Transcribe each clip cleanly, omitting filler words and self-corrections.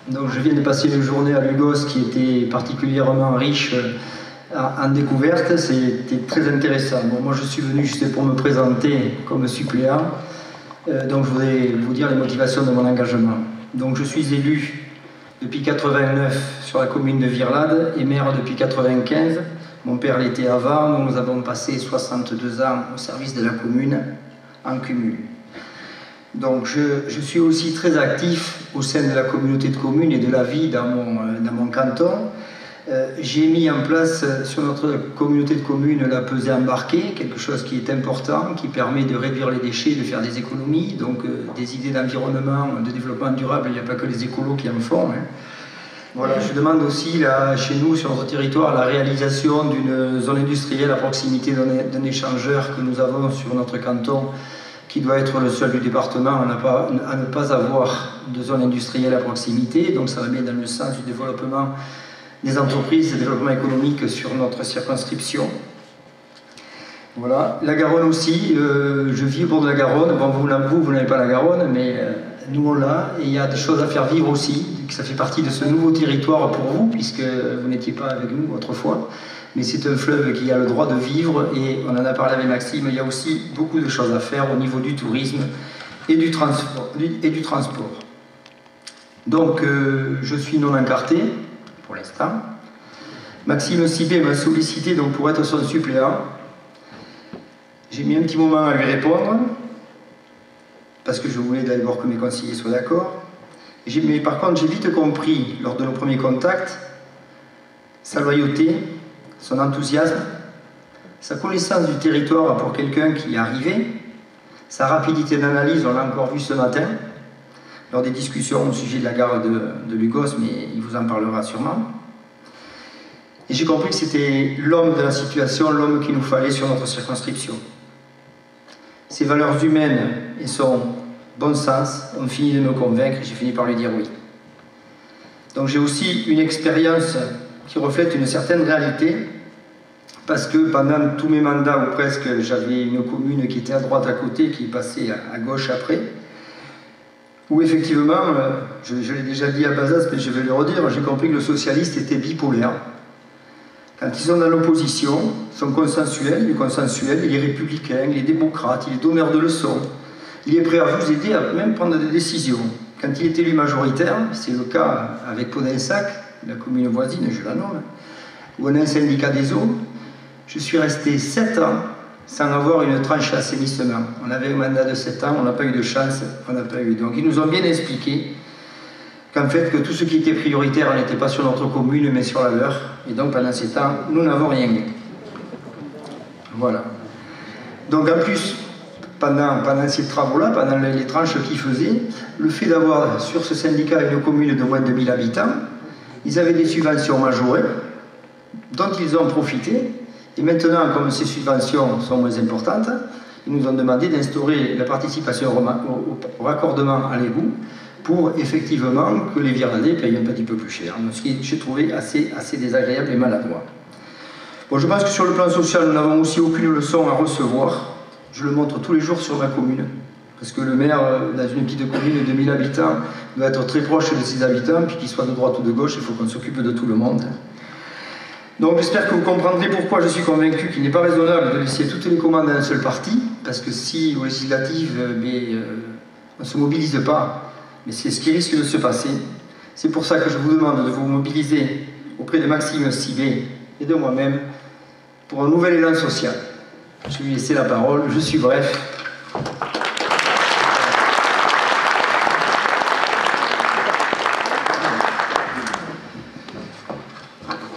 Donc je viens de passer une journée à Lugos qui était particulièrement riche en découvertes, c'était très intéressant. Bon, moi je suis venu juste pour me présenter comme suppléant, donc je voudrais vous dire les motivations de mon engagement. Donc je suis élu depuis 89 sur la commune de Virlade et maire depuis 95. Mon père l'était avant, nous avons passé 62 ans au service de la commune en cumul. Donc je suis aussi très actif au sein de la communauté de communes et de la vie dans mon canton. J'ai mis en place sur notre communauté de communes la pesée embarquée, quelque chose qui est important, qui permet de réduire les déchets, de faire des économies, donc des idées d'environnement, de développement durable, il n'y a pas que les écolos qui en font. Hein. Voilà, je demande aussi là, chez nous, sur notre territoire, la réalisation d'une zone industrielle à proximité d'un échangeur que nous avons sur notre canton, qui doit être le seul du département à ne pas avoir de zone industrielle à proximité. Donc ça va bien dans le sens du développement des entreprises, du développement économique sur notre circonscription. Voilà. La Garonne aussi, je vis au bord de la Garonne. Bon, vous n'avez pas la Garonne, mais nous on l'a. Et il y a des choses à faire vivre aussi. Ça fait partie de ce nouveau territoire pour vous, puisque vous n'étiez pas avec nous autrefois. Mais c'est un fleuve qui a le droit de vivre, et on en a parlé avec Maxime, il y a aussi beaucoup de choses à faire au niveau du tourisme et du transport. Donc, je suis non encarté, pour l'instant. Maxime Sibé m'a sollicité donc, pour être son suppléant. J'ai mis un petit moment à lui répondre, parce que je voulais d'abord que mes conseillers soient d'accord. Mais par contre, j'ai vite compris, lors de nos premiers contacts, sa loyauté, son enthousiasme, sa connaissance du territoire pour quelqu'un qui est arrivé, sa rapidité d'analyse, on l'a encore vu ce matin, lors des discussions au sujet de la gare de Lugos, mais il vous en parlera sûrement. Et j'ai compris que c'était l'homme de la situation, l'homme qu'il nous fallait sur notre circonscription. Ses valeurs humaines et son bon sens ont fini de me convaincre et j'ai fini par lui dire oui. Donc j'ai aussi une expérience qui reflète une certaine réalité, parce que pendant tous mes mandats, ou presque, j'avais une commune qui était à droite à côté, qui est passée à gauche après, où effectivement, je l'ai déjà dit à Bazas, mais je vais le redire, j'ai compris que le socialiste était bipolaire. Quand ils sont dans l'opposition, ils sont consensuels, il est républicain, il est démocrate, il est donneur de leçons, il est prêt à vous aider à même prendre des décisions. Quand il est élu majoritaire, c'est le cas avec Podensac, la commune voisine, je la nomme, où on a un syndicat des eaux, je suis resté 7 ans sans avoir une tranche assainissement. On avait un mandat de 7 ans, on n'a pas eu de chance, on n'a pas eu. Donc ils nous ont bien expliqué qu'en fait, que tout ce qui était prioritaire n'était pas sur notre commune, mais sur la leur. Et donc pendant 7 ans, nous n'avons rien eu. Voilà. Donc en plus, pendant ces travaux-là, pendant les tranches qu'ils faisaient, le fait d'avoir sur ce syndicat une commune de moins de 1000 habitants, ils avaient des subventions majorées dont ils ont profité. Et maintenant, comme ces subventions sont moins importantes, ils nous ont demandé d'instaurer la participation au raccordement à l'égout pour effectivement que les Virlandais payent un petit peu plus cher. Ce qui j'ai trouvé assez désagréable et maladroit. Bon, je pense que sur le plan social, nous n'avons aussi aucune leçon à recevoir. Je le montre tous les jours sur ma commune. Parce que le maire, dans une petite commune de 1000 habitants, doit être très proche de ses habitants, puis qu'il soit de droite ou de gauche, il faut qu'on s'occupe de tout le monde. Donc j'espère que vous comprendrez pourquoi je suis convaincu qu'il n'est pas raisonnable de laisser toutes les commandes à un seul parti, parce que si aux législatives, on ne se mobilise pas, mais c'est ce qui risque de se passer. C'est pour ça que je vous demande de vous mobiliser auprès de Maxime Sibé et de moi-même pour un nouvel élan social. Je vais lui laisser la parole, je suis bref.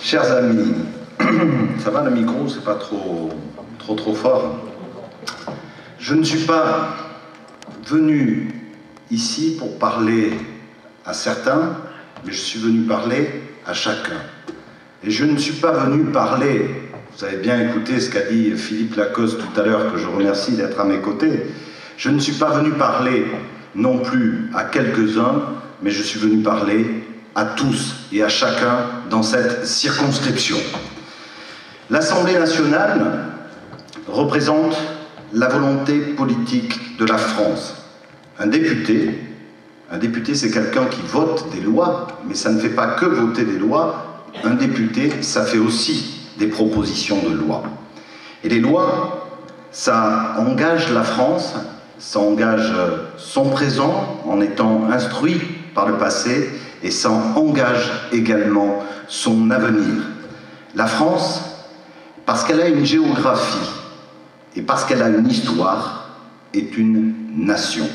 Chers amis, ça va le micro, c'est pas trop fort. Je ne suis pas venu ici pour parler à certains, mais je suis venu parler à chacun. Et je ne suis pas venu parler, vous avez bien écouté ce qu'a dit Philippe Lacoste tout à l'heure, que je remercie d'être à mes côtés, je ne suis pas venu parler non plus à quelques-uns, mais je suis venu parler à tous et à chacun dans cette circonscription. L'Assemblée nationale représente la volonté politique de la France. Un député, Un député, c'est quelqu'un qui vote des lois, mais ça ne fait pas que voter des lois. Un député, ça fait aussi des propositions de loi. Et les lois, ça engage la France, ça engage son présent en étant instruit par le passé, et ça engage également son avenir. La France, parce qu'elle a une géographie et parce qu'elle a une histoire, est une nation.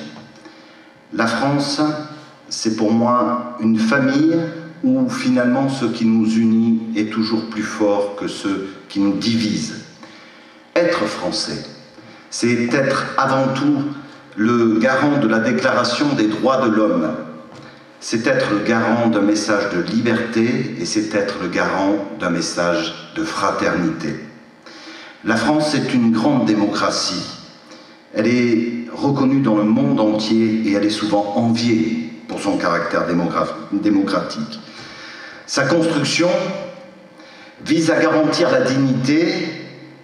La France, c'est pour moi une famille où finalement ce qui nous unit est toujours plus fort que ce qui nous divise. Être français, c'est être avant tout le garant de la Déclaration des droits de l'homme. C'est être le garant d'un message de liberté et c'est être le garant d'un message de fraternité. La France est une grande démocratie. Elle est reconnue dans le monde entier et elle est souvent enviée pour son caractère démocratique. Sa construction vise à garantir la dignité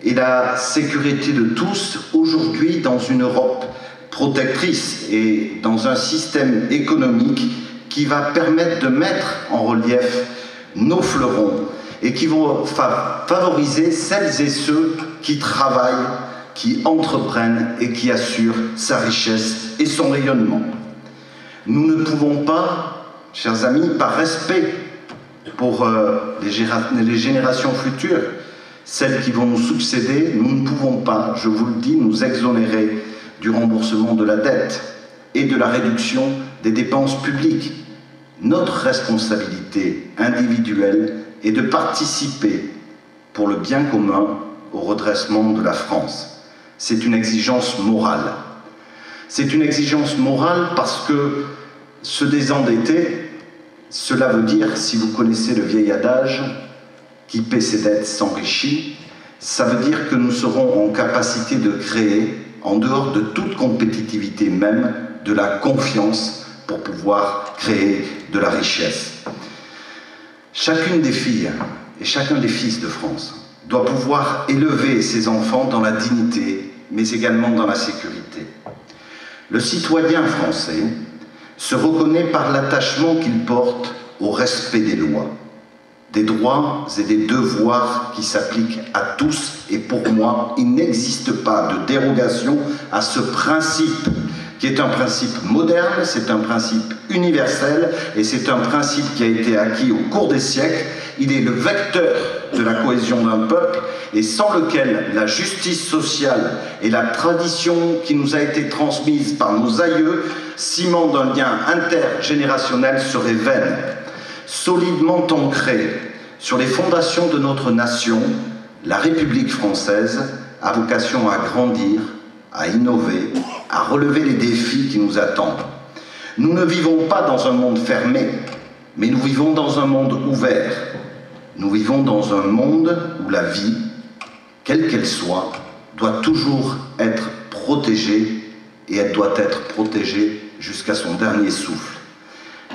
et la sécurité de tous aujourd'hui dans une Europe protectrice et dans un système économique qui va permettre de mettre en relief nos fleurons et qui vont favoriser celles et ceux qui travaillent, qui entreprennent et qui assurent sa richesse et son rayonnement. Nous ne pouvons pas, chers amis, par respect pour les générations futures, celles qui vont nous succéder, nous ne pouvons pas, je vous le dis, nous exonérer du remboursement de la dette et de la réduction des dépenses publiques. Notre responsabilité individuelle est de participer pour le bien commun au redressement de la France. C'est une exigence morale. C'est une exigence morale parce que se désendetter, cela veut dire, si vous connaissez le vieil adage, qui paie ses dettes s'enrichit, ça veut dire que nous serons en capacité de créer, en dehors de toute compétitivité même, de la confiance pour pouvoir créer de la richesse. Chacune des filles et chacun des fils de France doit pouvoir élever ses enfants dans la dignité, mais également dans la sécurité. Le citoyen français se reconnaît par l'attachement qu'il porte au respect des lois, des droits et des devoirs qui s'appliquent à tous, et pour moi, il n'existe pas de dérogation à ce principe, qui est un principe moderne, c'est un principe universel, et c'est un principe qui a été acquis au cours des siècles. Il est le vecteur de la cohésion d'un peuple, et sans lequel la justice sociale et la tradition qui nous a été transmise par nos aïeux, ciment d'un lien intergénérationnel, seraient vaines. Solidement ancrée sur les fondations de notre nation, la République française a vocation à grandir, à innover, à relever les défis qui nous attendent. Nous ne vivons pas dans un monde fermé, mais nous vivons dans un monde ouvert. Nous vivons dans un monde où la vie, quelle qu'elle soit, doit toujours être protégée, et elle doit être protégée jusqu'à son dernier souffle.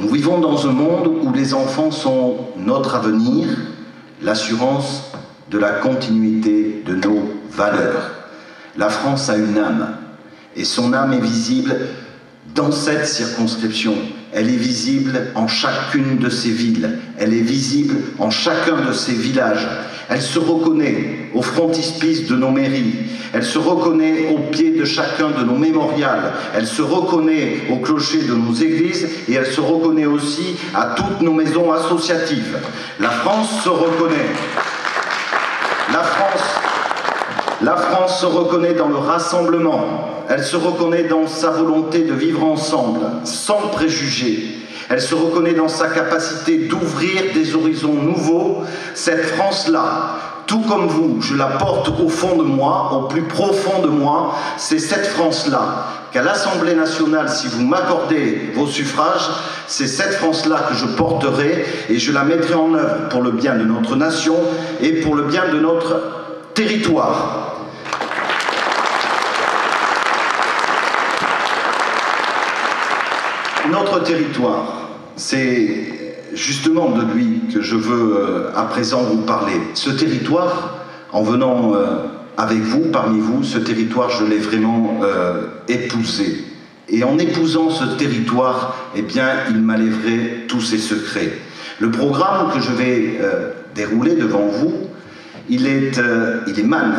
Nous vivons dans un monde où les enfants sont notre avenir, l'assurance de la continuité de nos valeurs. La France a une âme, et son âme est visible dans cette circonscription. Elle est visible en chacune de ses villes, elle est visible en chacun de ses villages. Elle se reconnaît au frontispice de nos mairies, elle se reconnaît au pied de chacun de nos mémorials, elle se reconnaît au clocher de nos églises et elle se reconnaît aussi à toutes nos maisons associatives. La France se reconnaît. La France se reconnaît dans le rassemblement, elle se reconnaît dans sa volonté de vivre ensemble, sans préjugés. Elle se reconnaît dans sa capacité d'ouvrir des horizons nouveaux. Cette France-là, tout comme vous, je la porte au fond de moi, au plus profond de moi. C'est cette France-là qu'à l'Assemblée nationale, si vous m'accordez vos suffrages, c'est cette France-là que je porterai et je la mettrai en œuvre pour le bien de notre nation et pour le bien de notre territoire. Notre territoire, c'est justement de lui que je veux à présent vous parler. Ce territoire, en venant avec vous, parmi vous, ce territoire, je l'ai vraiment épousé. Et en épousant ce territoire, eh bien, il m'a livré tous ses secrets. Le programme que je vais dérouler devant vous, il émane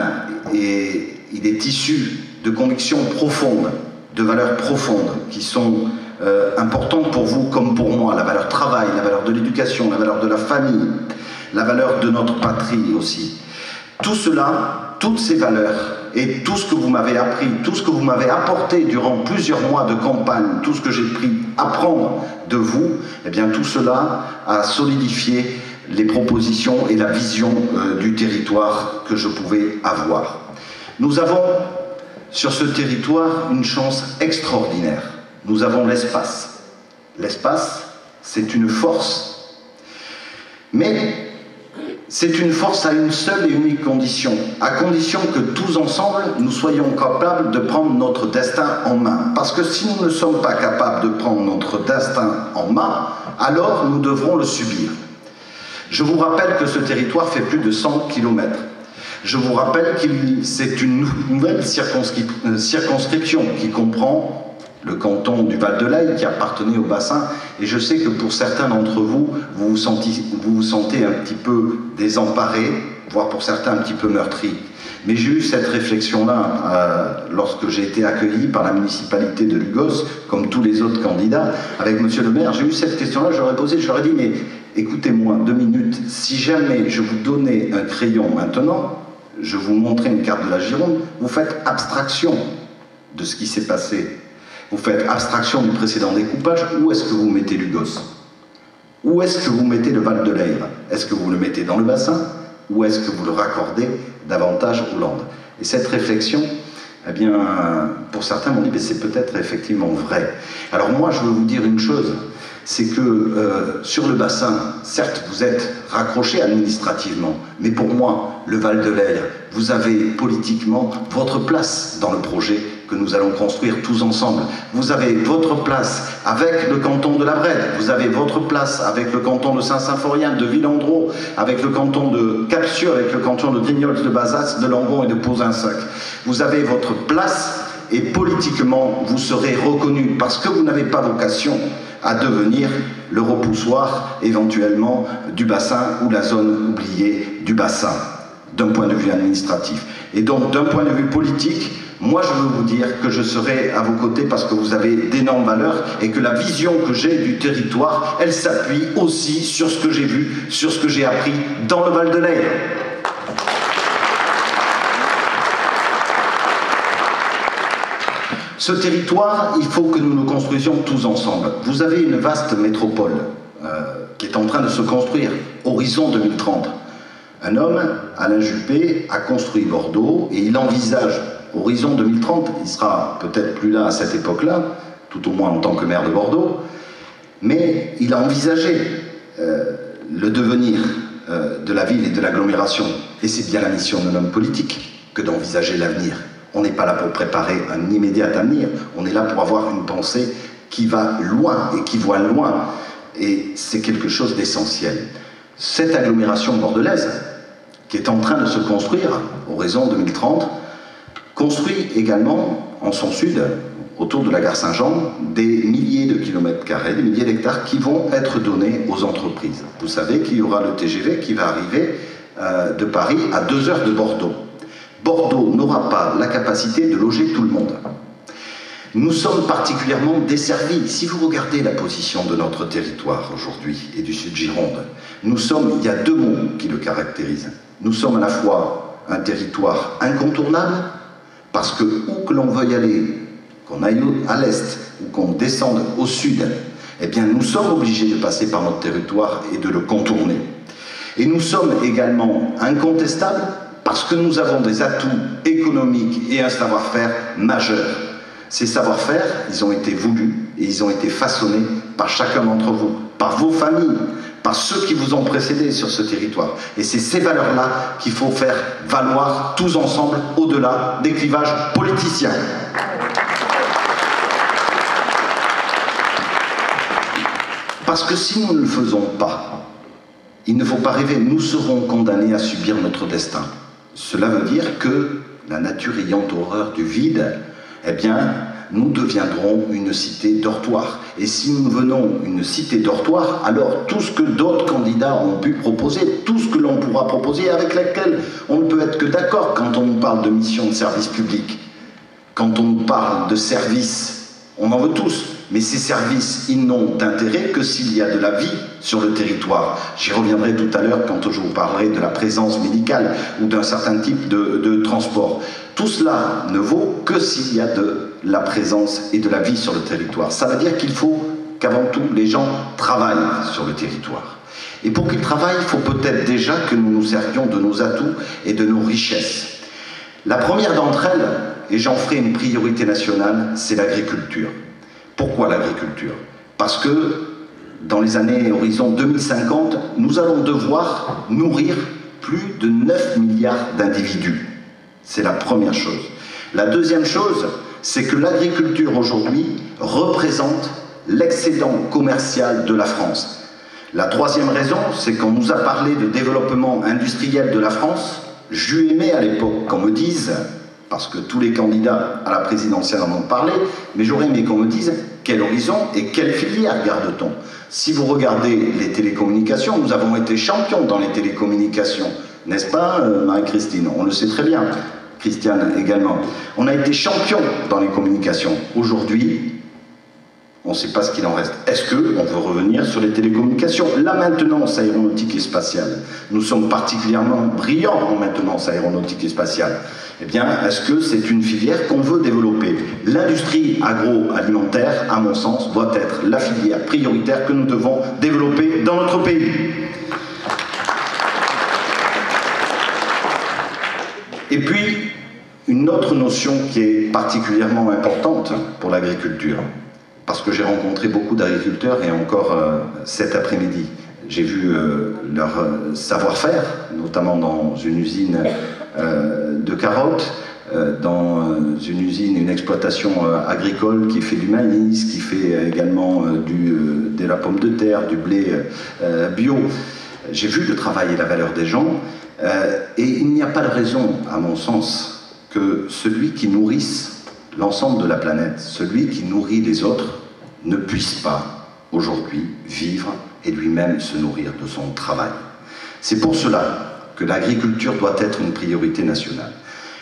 et il est issu de convictions profondes, de valeurs profondes qui sont importantes pour vous comme pour moi. La valeur travail, la valeur de l'éducation, la valeur de la famille, la valeur de notre patrie aussi. Tout cela, toutes ces valeurs et tout ce que vous m'avez appris, tout ce que vous m'avez apporté durant plusieurs mois de campagne, tout ce que j'ai pu apprendre de vous, eh bien tout cela a solidifié les propositions et la vision du territoire que je pouvais avoir. Nous avons sur ce territoire une chance extraordinaire. Nous avons l'espace. L'espace, c'est une force. Mais c'est une force à une seule et unique condition, à condition que tous ensemble, nous soyons capables de prendre notre destin en main. Parce que si nous ne sommes pas capables de prendre notre destin en main, alors nous devrons le subir. Je vous rappelle que ce territoire fait plus de 100 km. Je vous rappelle que c'est une nouvelle circonscription qui comprend le canton du Val-de-Lay qui appartenait au bassin, et je sais que pour certains d'entre vous, vous vous sentez un petit peu désemparés, voire pour certains un petit peu meurtris. Mais j'ai eu cette réflexion-là lorsque j'ai été accueilli par la municipalité de Lugos, comme tous les autres candidats, avec monsieur le maire, j'ai eu cette question-là, je leur ai dit, mais écoutez-moi 2 minutes, si jamais je vous donnais un crayon maintenant, je vous montrais une carte de la Gironde, vous faites abstraction de ce qui s'est passé. Vous faites abstraction du précédent découpage. Où est-ce que vous mettez Lugos? Où est-ce que vous mettez le Val-de-Lay? Est-ce que vous le mettez dans le bassin? Ou est-ce que vous le raccordez davantage aux Landes? Et cette réflexion, eh bien, pour certains m'ont dit, mais c'est peut-être effectivement vrai. Alors moi, je veux vous dire une chose, c'est que sur le bassin, certes, vous êtes raccroché administrativement, mais pour moi, le Val-de-Lay, vous avez politiquement votre place dans le projet que nous allons construire tous ensemble. Vous avez votre place avec le canton de la Brède, vous avez votre place avec le canton de Saint-Symphorien, de Villandreau, avec le canton de Capsieux, avec le canton de Grignols, de Bazas, de Langon et de Pozinsac. Vous avez votre place et politiquement, vous serez reconnu parce que vous n'avez pas vocation à devenir le repoussoir éventuellement du bassin ou la zone oubliée du bassin, d'un point de vue administratif. Et donc, d'un point de vue politique, moi, je veux vous dire que je serai à vos côtés parce que vous avez d'énormes valeurs et que la vision que j'ai du territoire, elle s'appuie aussi sur ce que j'ai vu, sur ce que j'ai appris dans le Val-de-Lay. Ce territoire, il faut que nous le construisions tous ensemble. Vous avez une vaste métropole qui est en train de se construire, horizon 2030. Un homme, Alain Juppé, a construit Bordeaux et il envisage, horizon 2030, il sera peut-être plus là à cette époque-là, tout au moins en tant que maire de Bordeaux, mais il a envisagé le devenir de la ville et de l'agglomération. Et c'est bien la mission d'un homme politique que d'envisager l'avenir. On n'est pas là pour préparer un immédiat avenir, on est là pour avoir une pensée qui va loin et qui voit loin. Et c'est quelque chose d'essentiel. Cette agglomération bordelaise, qui est en train de se construire, horizon 2030, construit également en son sud, autour de la gare Saint-Jean, des milliers de kilomètres carrés, des milliers d'hectares qui vont être donnés aux entreprises. Vous savez qu'il y aura le TGV qui va arriver de Paris à 2 heures de Bordeaux. Bordeaux n'aura pas la capacité de loger tout le monde. Nous sommes particulièrement desservis. Si vous regardez la position de notre territoire aujourd'hui et du Sud-Gironde, il y a 2 mots qui le caractérisent. Nous sommes à la fois un territoire incontournable, parce que où que l'on veuille aller, qu'on aille à l'est ou qu'on descende au sud, eh bien nous sommes obligés de passer par notre territoire et de le contourner. Et nous sommes également incontestables parce que nous avons des atouts économiques et un savoir-faire majeur. Ces savoir-faire, ils ont été voulus et ils ont été façonnés par chacun d'entre vous, par vos familles, par ceux qui vous ont précédé sur ce territoire. Et c'est ces valeurs-là qu'il faut faire valoir tous ensemble au-delà des clivages politiciens. Parce que si nous ne le faisons pas, il ne faut pas rêver, nous serons condamnés à subir notre destin. Cela veut dire que la nature ayant horreur du vide, eh bien, nous deviendrons une cité dortoir. Et si nous devenons une cité dortoir, alors tout ce que d'autres candidats ont pu proposer, tout ce que l'on pourra proposer, avec laquelle on ne peut être que d'accord quand on nous parle de mission de service public, quand on nous parle de services, on en veut tous. Mais ces services, ils n'ont d'intérêt que s'il y a de la vie sur le territoire. J'y reviendrai tout à l'heure quand je vous parlerai de la présence médicale ou d'un certain type de transport. Tout cela ne vaut que s'il y a de la présence et de la vie sur le territoire. Ça veut dire qu'il faut qu'avant tout, les gens travaillent sur le territoire. Et pour qu'ils travaillent, il faut peut-être déjà que nous nous servions de nos atouts et de nos richesses. La première d'entre elles, et j'en ferai une priorité nationale, c'est l'agriculture. Pourquoi l'agriculture? Parce que dans les années horizon 2050, nous allons devoir nourrir plus de 9 milliards d'individus. C'est la première chose. La deuxième chose, c'est que l'agriculture aujourd'hui représente l'excédent commercial de la France. La troisième raison, c'est qu'on nous a parlé de développement industriel de la France. J'eus aimé à l'époque qu'on me dise, parce que tous les candidats à la présidentielle en ont parlé, mais j'aurais aimé qu'on me dise quel horizon et quelle filière garde-t-on. Si vous regardez les télécommunications, nous avons été champions dans les télécommunications, n'est-ce pas Marie-Christine? On le sait très bien, Christiane également. On a été champions dans les communications. Aujourd'hui, on ne sait pas ce qu'il en reste. Est-ce qu'on veut revenir sur les télécommunications? La maintenance aéronautique et spatiale. Nous sommes particulièrement brillants en maintenance aéronautique et spatiale. Eh bien, est-ce que c'est une filière qu'on veut développer? L'industrie agroalimentaire, à mon sens, doit être la filière prioritaire que nous devons développer dans notre pays. Et puis, une autre notion qui est particulièrement importante pour l'agriculture, parce que j'ai rencontré beaucoup d'agriculteurs et encore cet après-midi, j'ai vu leur savoir-faire, notamment dans une usine de carottes, dans une usine, une exploitation agricole qui fait du maïs, qui fait également de la pomme de terre, du blé bio. J'ai vu le travail et la valeur des gens, et il n'y a pas de raison, à mon sens, que celui qui nourrisse l'ensemble de la planète, celui qui nourrit les autres, ne puisse pas, aujourd'hui, vivre et lui-même se nourrir de son travail. C'est pour cela que l'agriculture doit être une priorité nationale.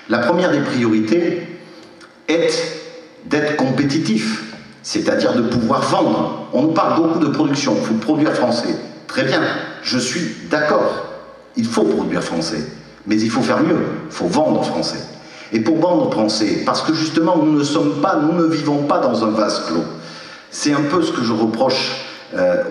La première des priorités est d'être compétitif, c'est-à-dire de pouvoir vendre. On nous parle beaucoup de production, il faut produire français. Très bien, je suis d'accord, il faut produire français, mais il faut faire mieux, il faut vendre français. Et pour vendre français, parce que justement nous ne vivons pas dans un vase clos. C'est un peu ce que je reproche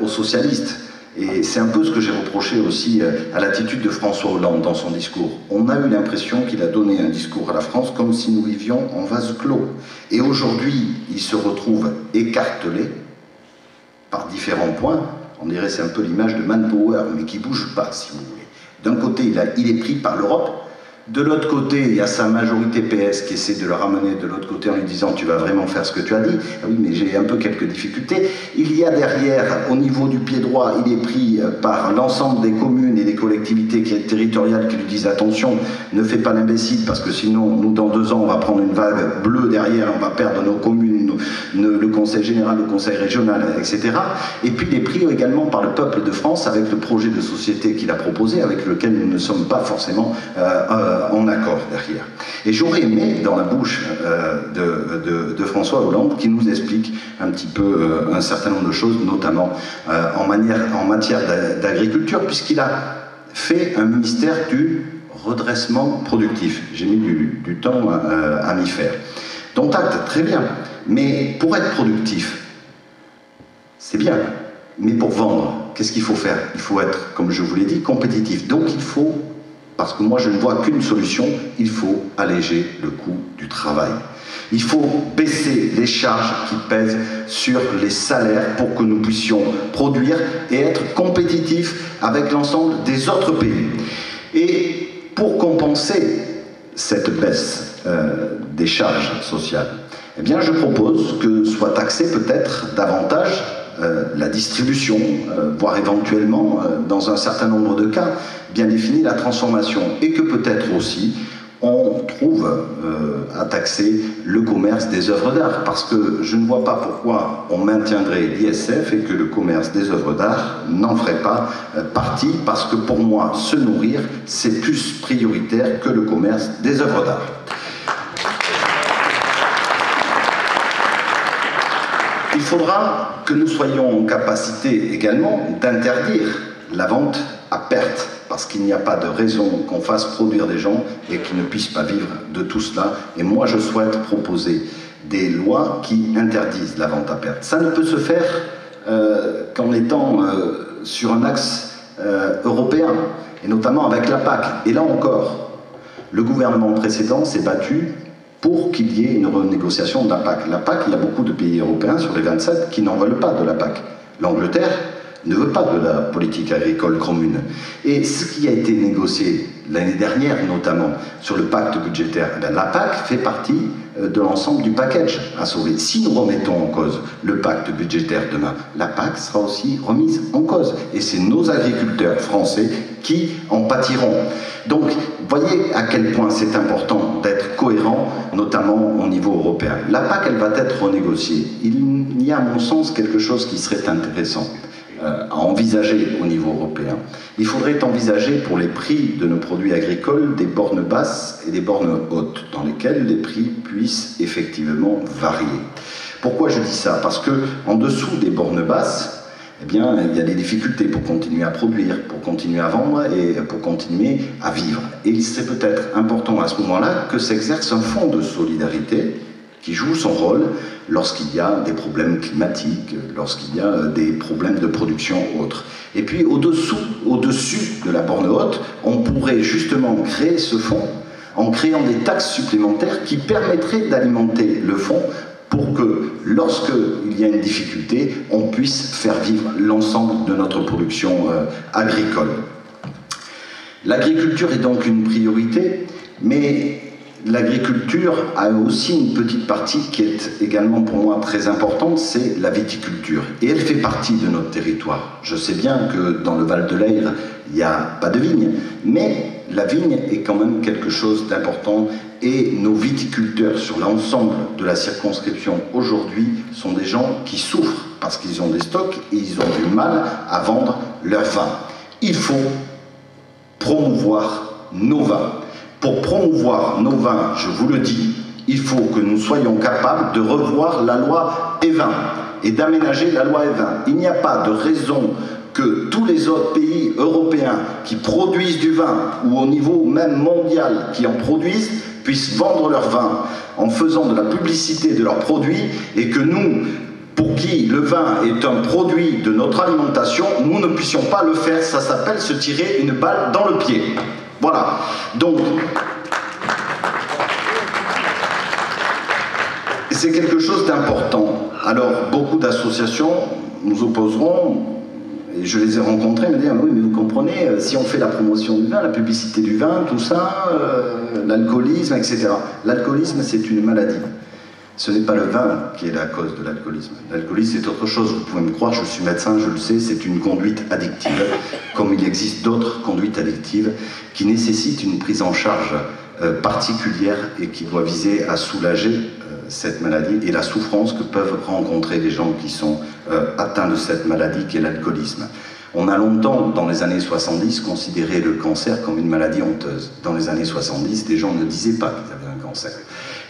aux socialistes, et c'est un peu ce que j'ai reproché aussi à l'attitude de François Hollande dans son discours. On a eu l'impression qu'il a donné un discours à la France comme si nous vivions en vase clos. Et aujourd'hui, il se retrouve écartelé par différents points. On dirait c'est un peu l'image de Manpower, mais qui ne bouge pas, si vous voulez. D'un côté, il est pris par l'Europe. De l'autre côté, il y a sa majorité PS qui essaie de le ramener de l'autre côté en lui disant « tu vas vraiment faire ce que tu as dit ». Ah oui, mais j'ai un peu quelques difficultés. Il y a derrière, au niveau du pied droit, il est pris par l'ensemble des communes et des collectivités territoriales qui lui disent « attention, ne fais pas l'imbécile parce que sinon, nous, dans 2 ans, on va prendre une vague bleue derrière, on va perdre nos communes, le conseil général, le conseil régional, etc. » Et puis il est pris également par le peuple de France avec le projet de société qu'il a proposé, avec lequel nous ne sommes pas forcément en accord derrière. Et j'aurais aimé, dans la bouche de François Hollande, qui nous explique un petit peu un certain nombre de choses, notamment en matière d'agriculture, puisqu'il a fait un ministère du redressement productif. J'ai mis du temps à m'y faire. Dont acte, très bien. Mais pour être productif, c'est bien. Mais pour vendre, qu'est-ce qu'il faut faire? Il faut être, comme je vous l'ai dit, compétitif. Donc il faut, parce que moi je ne vois qu'une solution, il faut alléger le coût du travail. Il faut baisser les charges qui pèsent sur les salaires pour que nous puissions produire et être compétitifs avec l'ensemble des autres pays. Et pour compenser cette baisse des charges sociales, eh bien je propose que soit taxé peut-être davantage la distribution, voire éventuellement, dans un certain nombre de cas, bien définie la transformation, et que peut-être aussi on trouve à taxer le commerce des œuvres d'art, parce que je ne vois pas pourquoi on maintiendrait l'ISF et que le commerce des œuvres d'art n'en ferait pas partie, parce que pour moi, se nourrir, c'est plus prioritaire que le commerce des œuvres d'art. Il faudra que nous soyons en capacité également d'interdire la vente à perte, parce qu'il n'y a pas de raison qu'on fasse produire des gens et qu'ils ne puissent pas vivre de tout cela. Et moi, je souhaite proposer des lois qui interdisent la vente à perte. Ça ne peut se faire qu'en étant sur un axe européen, et notamment avec la PAC. Et là encore, le gouvernement précédent s'est battu pour qu'il y ait une renégociation de la PAC. La PAC, il y a beaucoup de pays européens sur les 27 qui n'en veulent pas de la PAC. L'Angleterre ne veut pas de la politique agricole commune. Et ce qui a été négocié l'année dernière, notamment sur le pacte budgétaire, la PAC fait partie de l'ensemble du package à sauver. Si nous remettons en cause le pacte budgétaire demain, la PAC sera aussi remise en cause. Et c'est nos agriculteurs français qui en pâtiront. Donc, voyez à quel point c'est important d'être cohérent, notamment au niveau européen. La PAC, elle va être renégociée. Il y a, à mon sens, quelque chose qui serait intéressant à envisager au niveau européen. Il faudrait envisager pour les prix de nos produits agricoles des bornes basses et des bornes hautes, dans lesquelles les prix puissent effectivement varier. Pourquoi je dis ça? Parce que en dessous des bornes basses, eh bien, il y a des difficultés pour continuer à produire, pour continuer à vendre et pour continuer à vivre. Et il serait peut-être important à ce moment-là que s'exerce un fonds de solidarité qui joue son rôle lorsqu'il y a des problèmes climatiques, lorsqu'il y a des problèmes de production autres. Et puis au-dessus de la borne haute, on pourrait justement créer ce fonds en créant des taxes supplémentaires qui permettraient d'alimenter le fonds pour que, lorsqu'il y a une difficulté, on puisse faire vivre l'ensemble de notre production agricole. L'agriculture est donc une priorité, mais l'agriculture a aussi une petite partie qui est également pour moi très importante, c'est la viticulture. Et elle fait partie de notre territoire. Je sais bien que dans le Val de l'Aire, il n'y a pas de vigne, mais la vigne est quand même quelque chose d'important et nos viticulteurs sur l'ensemble de la circonscription aujourd'hui sont des gens qui souffrent parce qu'ils ont des stocks et ils ont du mal à vendre leurs vins. Il faut promouvoir nos vins. Pour promouvoir nos vins, je vous le dis, il faut que nous soyons capables de revoir la loi Evin et d'aménager la loi Evin. Il n'y a pas de raison que tous les autres pays européens qui produisent du vin, ou au niveau même mondial qui en produisent, puissent vendre leur vin en faisant de la publicité de leurs produits, et que nous, pour qui le vin est un produit de notre alimentation, nous ne puissions pas le faire. Ça s'appelle se tirer une balle dans le pied. Voilà. Donc, c'est quelque chose d'important. Alors, beaucoup d'associations nous opposeront, et je les ai rencontrés, me disent « Oui, mais vous comprenez, si on fait la promotion du vin, la publicité du vin, tout ça, l'alcoolisme, etc. » L'alcoolisme, c'est une maladie. Ce n'est pas le vin qui est la cause de l'alcoolisme. L'alcoolisme, c'est autre chose. Vous pouvez me croire, je suis médecin, je le sais, c'est une conduite addictive, comme il existe d'autres conduites addictives qui nécessitent une prise en charge particulière et qui doit viser à soulager cette maladie et la souffrance que peuvent rencontrer les gens qui sont atteints de cette maladie qui est l'alcoolisme. On a longtemps, dans les années 70, considéré le cancer comme une maladie honteuse. Dans les années 70, les gens ne disaient pas qu'ils avaient un cancer.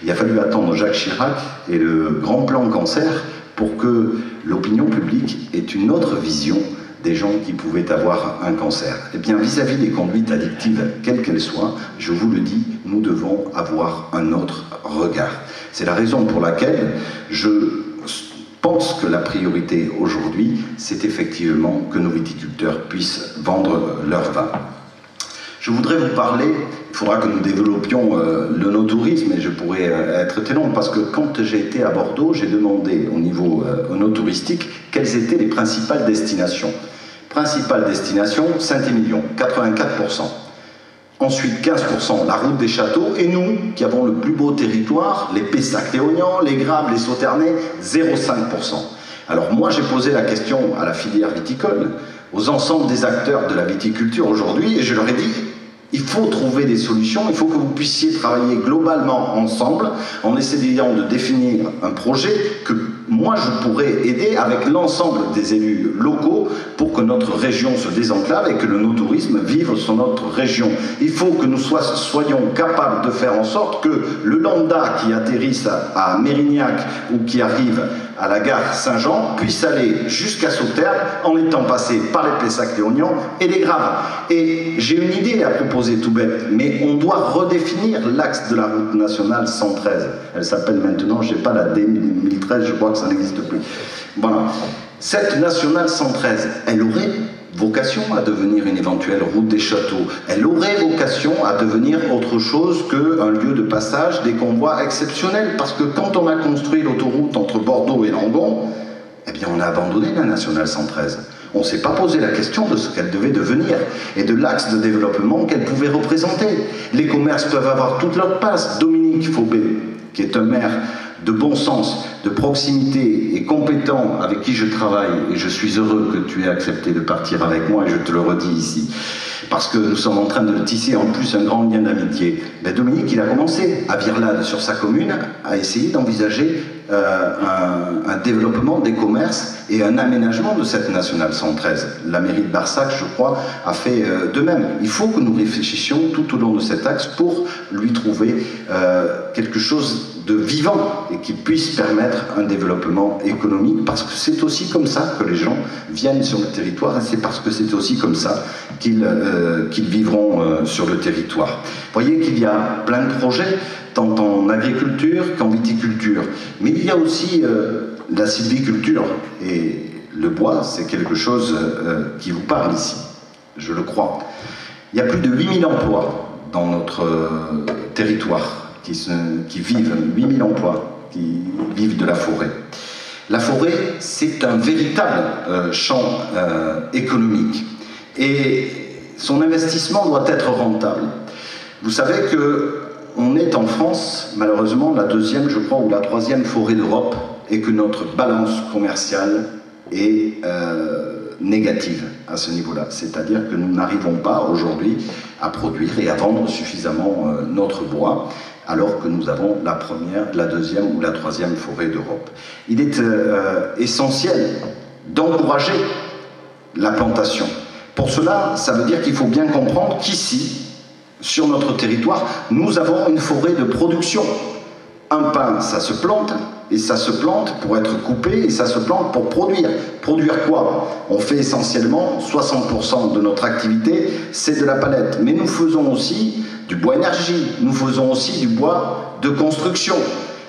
Il a fallu attendre Jacques Chirac et le grand plan cancer pour que l'opinion publique ait une autre vision des gens qui pouvaient avoir un cancer. Eh bien, vis-à-vis des conduites addictives, quelles qu'elles soient, je vous le dis, nous devons avoir un autre regard. C'est la raison pour laquelle je pense que la priorité aujourd'hui, c'est effectivement que nos viticulteurs puissent vendre leur vin. Je voudrais vous parler, il faudra que nous développions le no-tourisme, et je pourrais être très long, parce que quand j'ai été à Bordeaux, j'ai demandé au niveau no-touristique quelles étaient les principales destinations. Principale destination, Saint-Émilion, 84%. Ensuite, 15%, la route des châteaux, et nous, qui avons le plus beau territoire, les Pessac-Léognan, les Graves, les Sauternais, 0,5%. Alors moi, j'ai posé la question à la filière viticole, aux ensembles des acteurs de la viticulture aujourd'hui, et je leur ai dit, Il faut trouver des solutions, il faut que vous puissiez travailler globalement ensemble en essayant de définir un projet que moi je pourrais aider avec l'ensemble des élus locaux pour que notre région se désenclave et que le no-tourisme vive sur notre région. Il faut que nous soyons capables de faire en sorte que le lambda qui atterrisse à Mérignac ou qui arrive à la gare Saint-Jean puisse aller jusqu'à Sauternes en étant passé par les Pessac-Léognan et les Graves. Et j'ai une idée à proposer tout bête, mais on doit redéfinir l'axe de la route nationale 113. Elle s'appelle maintenant, je ne sais pas, la D1013, je crois que ça n'existe plus. Voilà. Cette nationale 113, elle aurait vocation à devenir une éventuelle route des châteaux. Elle aurait vocation à devenir autre chose qu'un lieu de passage des convois exceptionnels. Parce que quand on a construit l'autoroute entre Bordeaux et Langon, eh bien on a abandonné la nationale 113. On ne s'est pas posé la question de ce qu'elle devait devenir et de l'axe de développement qu'elle pouvait représenter. Les commerces peuvent avoir toute leur place. Dominique Faubé, qui est un maire de bon sens, de proximité et compétent avec qui je travaille, et je suis heureux que tu aies accepté de partir avec moi, et je te le redis ici, parce que nous sommes en train de tisser en plus un grand lien d'amitié. Ben Dominique, il a commencé à Virlade, sur sa commune, à essayer d'envisager un développement des commerces et un aménagement de cette nationale 113. La mairie de Barsac, je crois, a fait de même. Il faut que nous réfléchissions tout au long de cet axe pour lui trouver quelque chose de vivant et qui puisse permettre un développement économique, parce que c'est aussi comme ça que les gens viennent sur le territoire et c'est parce que c'est aussi comme ça qu'ils vivront sur le territoire. Vous voyez qu'il y a plein de projets, tant en agriculture qu'en viticulture, mais il y a aussi la sylviculture, et le bois, c'est quelque chose qui vous parle ici, je le crois. Il y a plus de 8000 emplois dans notre territoire qui vivent, 8000 emplois qui vivent de la forêt. La forêt, c'est un véritable champ économique et son investissement doit être rentable. Vous savez qu'on est en France, malheureusement, la deuxième, je crois, ou la troisième forêt d'Europe, et que notre balance commerciale est négative à ce niveau-là. C'est-à-dire que nous n'arrivons pas aujourd'hui à produire et à vendre suffisamment notre bois, alors que nous avons la première, la deuxième ou la troisième forêt d'Europe. Il est essentiel d'encourager la plantation. Pour cela, ça veut dire qu'il faut bien comprendre qu'ici, sur notre territoire, nous avons une forêt de production. Un pin, ça se plante, et ça se plante pour être coupé, et ça se plante pour produire. Produire quoi? On fait essentiellement 60% de notre activité, c'est de la palette. Mais nous faisons aussi du bois énergie, nous faisons aussi du bois de construction.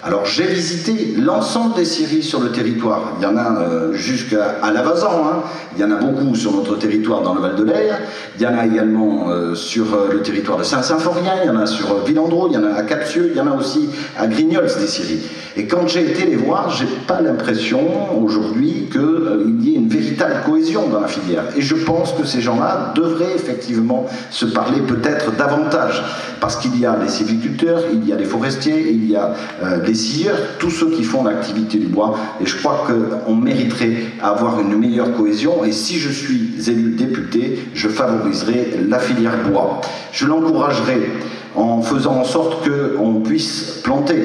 Alors j'ai visité l'ensemble des scieries sur le territoire. Il y en a jusqu'à Lavazan, hein. Il y en a beaucoup sur notre territoire dans le Val de l'Aire, il y en a également sur le territoire de Saint-Symphorien, il y en a sur Villandreau, il y en a à Captieux, il y en a aussi à Grignols des scieries. Et quand j'ai été les voir, j'ai pas l'impression aujourd'hui qu'il y ait une véritable cohésion dans la filière. Et je pense que ces gens-là devraient effectivement se parler peut-être davantage. Parce qu'il y a les sylviculteurs, il y a les forestiers, il y a les scieurs, tous ceux qui font l'activité du bois. Et je crois qu'on mériterait avoir une meilleure cohésion. Et si je suis élu député, je favoriserai la filière bois. Je l'encouragerai en faisant en sorte qu'on puisse planter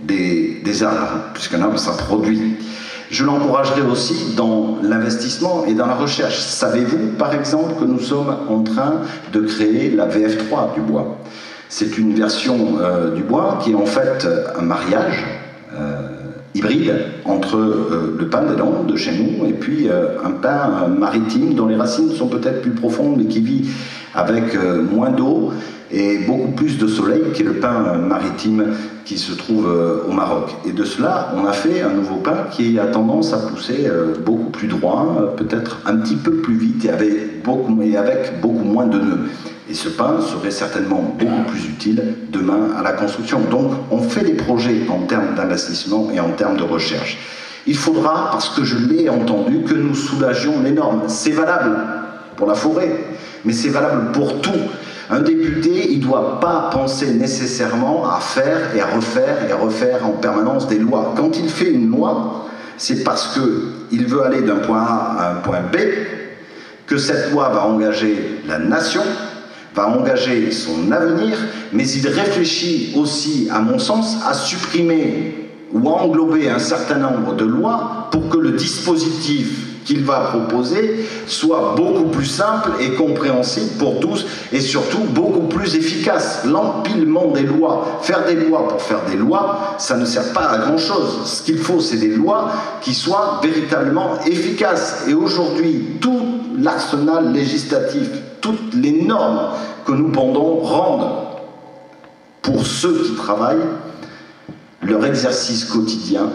des arbres, puisqu'un arbre, ça produit. Je l'encouragerai aussi dans l'investissement et dans la recherche. Savez-vous, par exemple, que nous sommes en train de créer la VF3 du bois? C'est une version du bois qui est en fait un mariage hybride entre le pin des Landes de chez nous et puis un pin maritime dont les racines sont peut-être plus profondes mais qui vit avec moins d'eau et beaucoup plus de soleil, qui est le pin maritime qui se trouve au Maroc. Et de cela, on a fait un nouveau pin qui a tendance à pousser beaucoup plus droit, peut-être un petit peu plus vite et avec beaucoup moins de nœuds. Et ce pin serait certainement beaucoup plus utile demain à la construction. Donc on fait des projets en termes d'investissement et en termes de recherche. Il faudra, parce que je l'ai entendu, que nous soulagions les normes. C'est valable pour la forêt, mais c'est valable pour tout. Un député, il ne doit pas penser nécessairement à faire et à refaire en permanence des lois. Quand il fait une loi, c'est parce qu'il veut aller d'un point A à un point B, que cette loi va engager la nation, va engager son avenir, mais il réfléchit aussi, à mon sens, à supprimer ou à englober un certain nombre de lois pour que le dispositif qu'il va proposer soit beaucoup plus simple et compréhensible pour tous et surtout beaucoup plus efficace. L'empilement des lois, faire des lois pour faire des lois, ça ne sert pas à grand chose. Ce qu'il faut, c'est des lois qui soient véritablement efficaces. Et aujourd'hui, tout l'arsenal législatif, toutes les normes que nous pendons rendent, pour ceux qui travaillent, leur exercice quotidien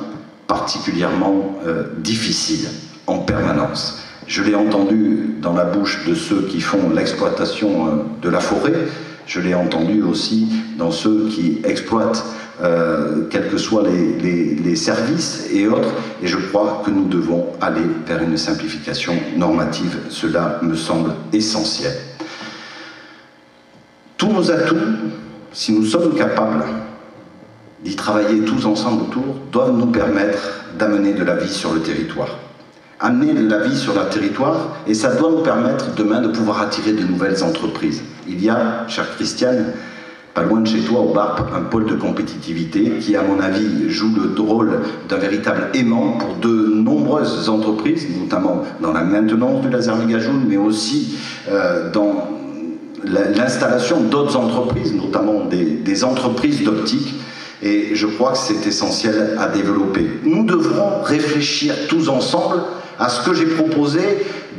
particulièrement difficile en permanence. Je l'ai entendu dans la bouche de ceux qui font l'exploitation de la forêt, je l'ai entendu aussi dans ceux qui exploitent quels que soient les services et autres, et je crois que nous devons aller vers une simplification normative. Cela me semble essentiel. Tous nos atouts, si nous sommes capables d'y travailler tous ensemble autour, doivent nous permettre d'amener de la vie sur le territoire. Amener de la vie sur le territoire, et ça doit nous permettre demain de pouvoir attirer de nouvelles entreprises. Il y a, chère Christiane, pas loin de chez toi, au Barp, un pôle de compétitivité qui, à mon avis, joue le rôle d'un véritable aimant pour de nombreuses entreprises, notamment dans la maintenance du laser mégajoule, mais aussi dans l'installation d'autres entreprises, notamment des entreprises d'optique. Et je crois que c'est essentiel à développer. Nous devrons réfléchir tous ensemble à ce que j'ai proposé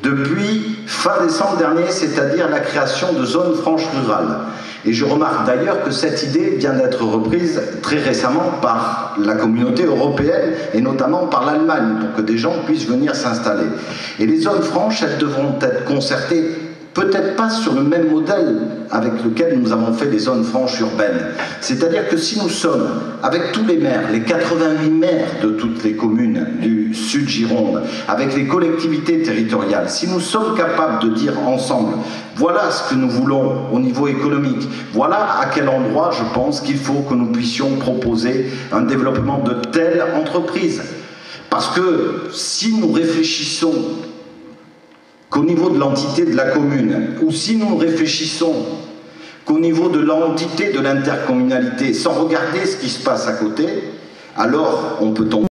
depuis fin décembre dernier, c'est-à-dire la création de zones franches rurales. Et je remarque d'ailleurs que cette idée vient d'être reprise très récemment par la communauté européenne et notamment par l'Allemagne pour que des gens puissent venir s'installer. Et les zones franches, elles devront être concertées, peut-être pas sur le même modèle avec lequel nous avons fait des zones franches urbaines. C'est-à-dire que si nous sommes, avec tous les maires, les 88 maires de toutes les communes du Sud Gironde, avec les collectivités territoriales, si nous sommes capables de dire ensemble, voilà ce que nous voulons au niveau économique, voilà à quel endroit je pense qu'il faut que nous puissions proposer un développement de telles entreprises. Parce que si nous réfléchissons qu'au niveau de l'entité de la commune, ou si nous réfléchissons qu'au niveau de l'entité de l'intercommunalité, sans regarder ce qui se passe à côté, alors on peut tomber